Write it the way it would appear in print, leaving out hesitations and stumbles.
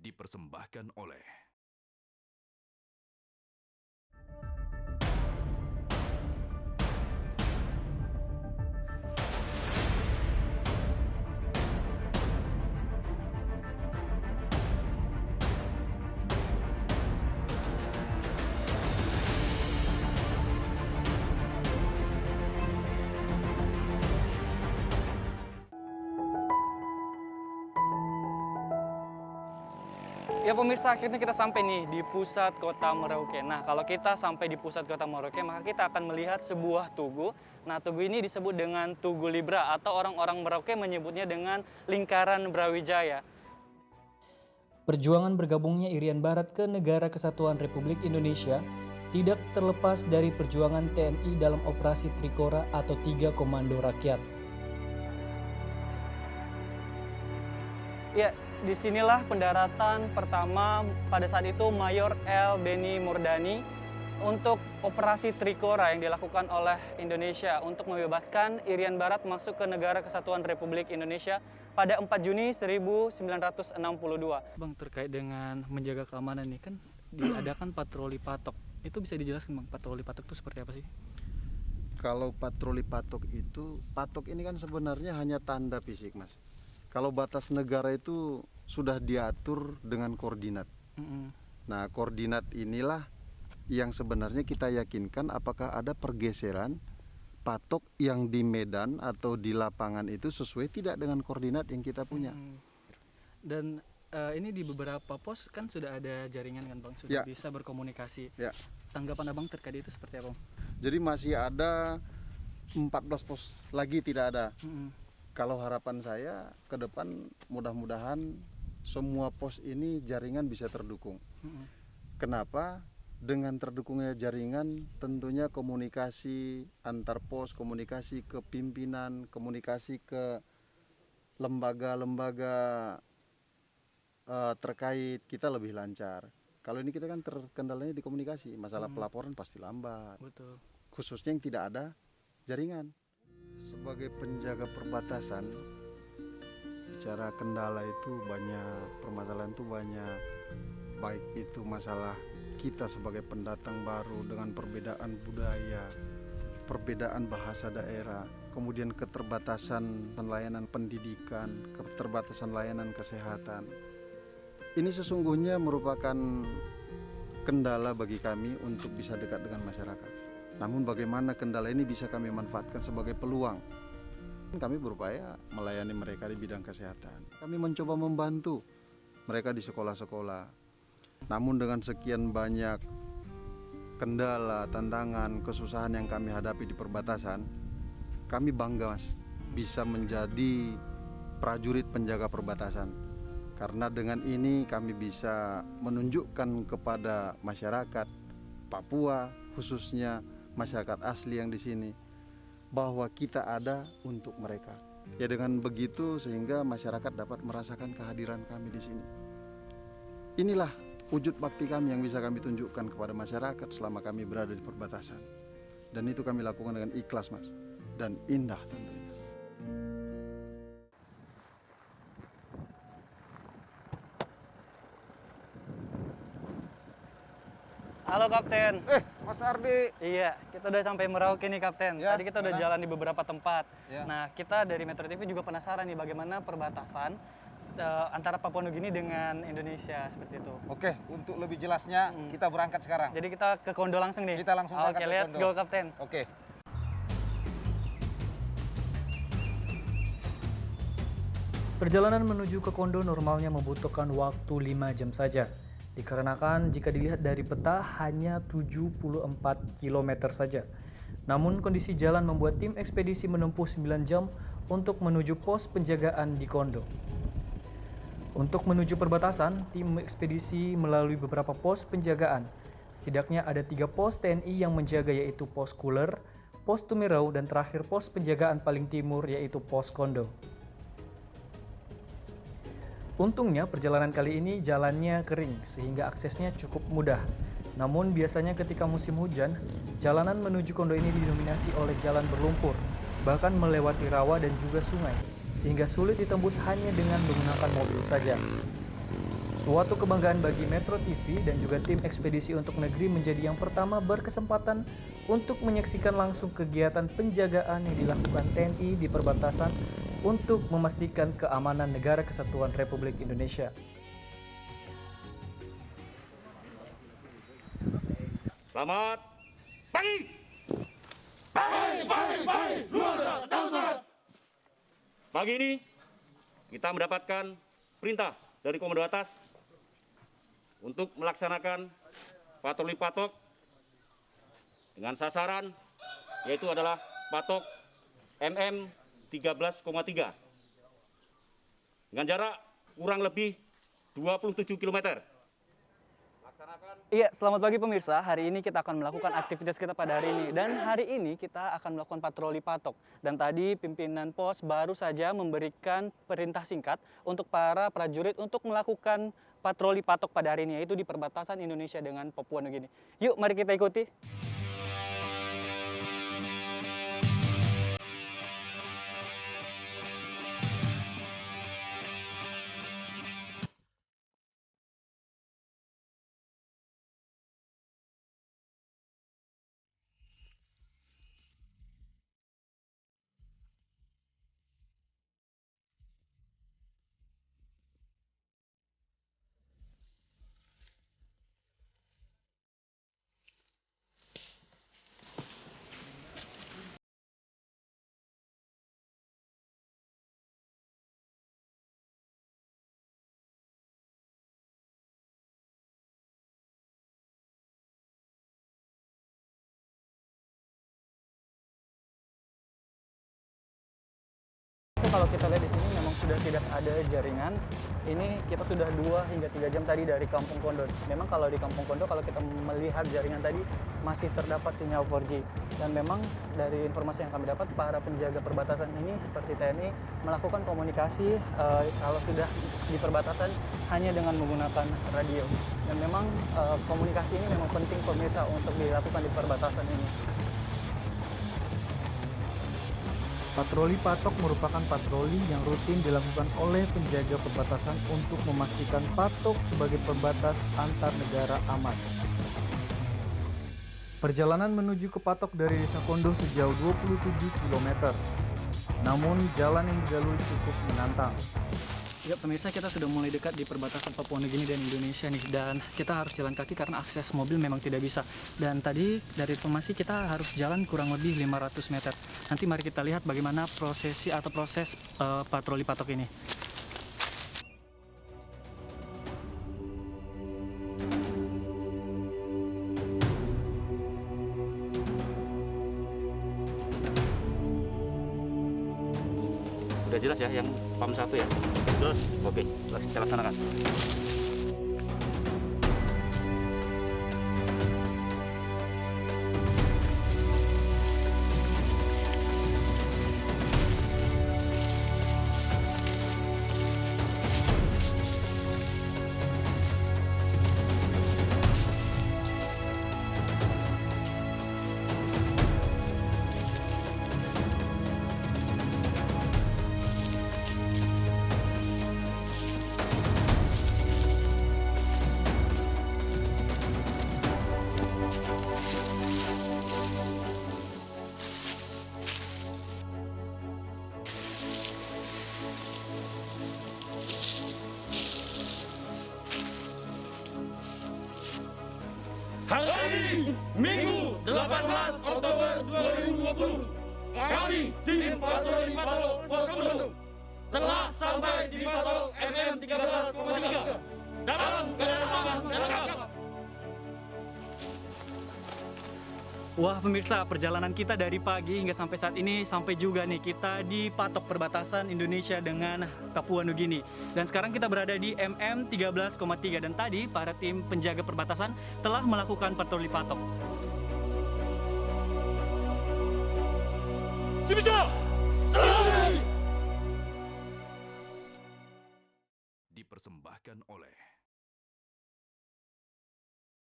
dipersembahkan oleh Ya pemirsa, akhirnya kita sampai nih di pusat kota Merauke. Nah, kalau kita sampai di pusat kota Merauke, maka kita akan melihat sebuah tugu. Nah, tugu ini disebut dengan Tugu Libra atau orang-orang Merauke menyebutnya dengan Lingkaran Brawijaya. Perjuangan bergabungnya Irian Barat ke Negara Kesatuan Republik Indonesia tidak terlepas dari perjuangan TNI dalam operasi Trikora atau Tiga Komando Rakyat. Ya, disinilah pendaratan pertama pada saat itu Mayor L. Beni Murdani untuk operasi Trikora yang dilakukan oleh Indonesia untuk membebaskan Irian Barat masuk ke Negara Kesatuan Republik Indonesia pada 4 Juni 1962. Bang, terkait dengan menjaga keamanan nih kan diadakan patroli patok. Itu bisa dijelaskan Bang, patroli patok itu seperti apa sih? Kalau patroli patok ini kan sebenarnya hanya tanda fisik, Mas. Kalau batas negara itu sudah diatur dengan koordinat. Nah, koordinat inilah yang sebenarnya kita yakinkan apakah ada pergeseran patok yang di medan atau di lapangan itu sesuai tidak dengan koordinat yang kita punya. Dan ini di beberapa pos kan sudah ada jaringan kan Bang, sudah bisa berkomunikasi. Ya. Tanggapan Abang terkait itu seperti apa? Jadi masih ada 14 pos lagi tidak ada. Kalau harapan saya ke depan mudah-mudahan semua pos ini jaringan bisa terdukung. Kenapa? Dengan terdukungnya jaringan tentunya komunikasi antar pos, komunikasi ke pimpinan, komunikasi ke lembaga-lembaga terkait kita lebih lancar. Kalau ini kita kan terkendalanya di komunikasi, masalah pelaporan pasti lambat. Betul. Khususnya yang tidak ada jaringan. Sebagai penjaga perbatasan, bicara kendala itu banyak, permasalahan itu banyak. Baik itu masalah kita sebagai pendatang baru dengan perbedaan budaya, perbedaan bahasa daerah, kemudian keterbatasan layanan pendidikan, keterbatasan layanan kesehatan. Ini sesungguhnya merupakan kendala bagi kami untuk bisa dekat dengan masyarakat. Namun bagaimana kendala ini bisa kami manfaatkan sebagai peluang. Kami berupaya melayani mereka di bidang kesehatan. Kami mencoba membantu mereka di sekolah-sekolah. Namun dengan sekian banyak kendala, tantangan, kesusahan yang kami hadapi di perbatasan, kami bangga Mas, bisa menjadi prajurit penjaga perbatasan. Karena dengan ini kami bisa menunjukkan kepada masyarakat Papua, khususnya masyarakat asli yang di sini, bahwa kita ada untuk mereka. Ya dengan begitu sehingga masyarakat dapat merasakan kehadiran kami di sini. Inilah wujud bakti kami yang bisa kami tunjukkan kepada masyarakat selama kami berada di perbatasan. Dan itu kami lakukan dengan ikhlas Mas, dan indah tentunya. Halo Kapten. Mas Ardi. Iya, kita udah sampai Merauke nih Kapten. Ya, Tadi kita udah jalan di beberapa tempat. Ya. Nah, kita dari Metro TV juga penasaran nih bagaimana perbatasan antara Papua Nugini dengan Indonesia seperti itu. Oke, untuk lebih jelasnya kita berangkat sekarang. Jadi kita ke Kondo langsung nih. Kita langsung berangkat Oke, ke let's Kondo. go Kapten. Oke. Perjalanan menuju ke Kondo normalnya membutuhkan waktu 5 jam saja. Dikarenakan jika dilihat dari peta hanya 74 km saja. Namun kondisi jalan membuat tim ekspedisi menempuh 9 jam untuk menuju pos penjagaan di Kondo. Untuk menuju perbatasan, tim ekspedisi melalui beberapa pos penjagaan. Setidaknya ada 3 pos TNI yang menjaga yaitu pos Kuler, pos Tumirau, dan terakhir pos penjagaan paling timur yaitu pos Kondo. Untungnya perjalanan kali ini jalannya kering sehingga aksesnya cukup mudah. Namun biasanya ketika musim hujan, jalanan menuju Kondo ini didominasi oleh jalan berlumpur, bahkan melewati rawa dan juga sungai, sehingga sulit ditembus hanya dengan menggunakan mobil saja. Suatu kebanggaan bagi Metro TV dan juga tim ekspedisi untuk negeri menjadi yang pertama berkesempatan untuk menyaksikan langsung kegiatan penjagaan yang dilakukan TNI di perbatasan untuk memastikan keamanan negara kesatuan Republik Indonesia. Selamat pagi. Pagi ini kita mendapatkan perintah dari komando atas untuk melaksanakan patroli patok dengan sasaran yaitu adalah patok MM 13,3 dengan jarak kurang lebih 27 km. Iya, selamat pagi pemirsa. Hari ini kita akan melakukan aktivitas kita pada hari ini. Dan hari ini kita akan melakukan patroli patok. Dan tadi pimpinan pos baru saja memberikan perintah singkat untuk para prajurit untuk melakukan patroli patok pada hari ini, yaitu di perbatasan Indonesia dengan Papua Nugini. Yuk, mari kita ikuti. Kalau kita lihat di sini memang sudah tidak ada jaringan. Ini kita sudah 2 hingga 3 jam tadi dari Kampung Kondo. Memang kalau di Kampung Kondo kalau kita melihat jaringan tadi masih terdapat sinyal 4G. Dan memang dari informasi yang kami dapat para penjaga perbatasan ini seperti TNI melakukan komunikasi kalau sudah di perbatasan hanya dengan menggunakan radio. Dan memang komunikasi ini memang penting pemirsa untuk dilakukan di perbatasan ini. Patroli patok merupakan patroli yang rutin dilakukan oleh penjaga perbatasan untuk memastikan patok sebagai pembatas antar negara aman. Perjalanan menuju ke patok dari Desa Kondo sejauh 27 km. Namun jalan yang dilalui cukup menantang. Ya pemirsa, kita sudah mulai dekat di perbatasan Papua Nugini dan Indonesia nih, dan kita harus jalan kaki karena akses mobil memang tidak bisa. Dan tadi dari informasi kita harus jalan kurang lebih 500 meter. Nanti mari kita lihat bagaimana proses patroli patok ini. Udah jelas ya yang PAM 1 ya? Terus? Oke, kita laksanakan. Hari ini, Minggu 18 Oktober 2020, kami tim patroli patok Pos Kondo telah sampai di patok MM 13,3 dalam keadaan lengkap. Wah pemirsa, perjalanan kita dari pagi hingga sampai saat ini sampai juga nih kita di patok perbatasan Indonesia dengan Papua Nugini. Dan sekarang kita berada di MM 13,3 dan tadi para tim penjaga perbatasan telah melakukan patroli patok. Sibisa, selamat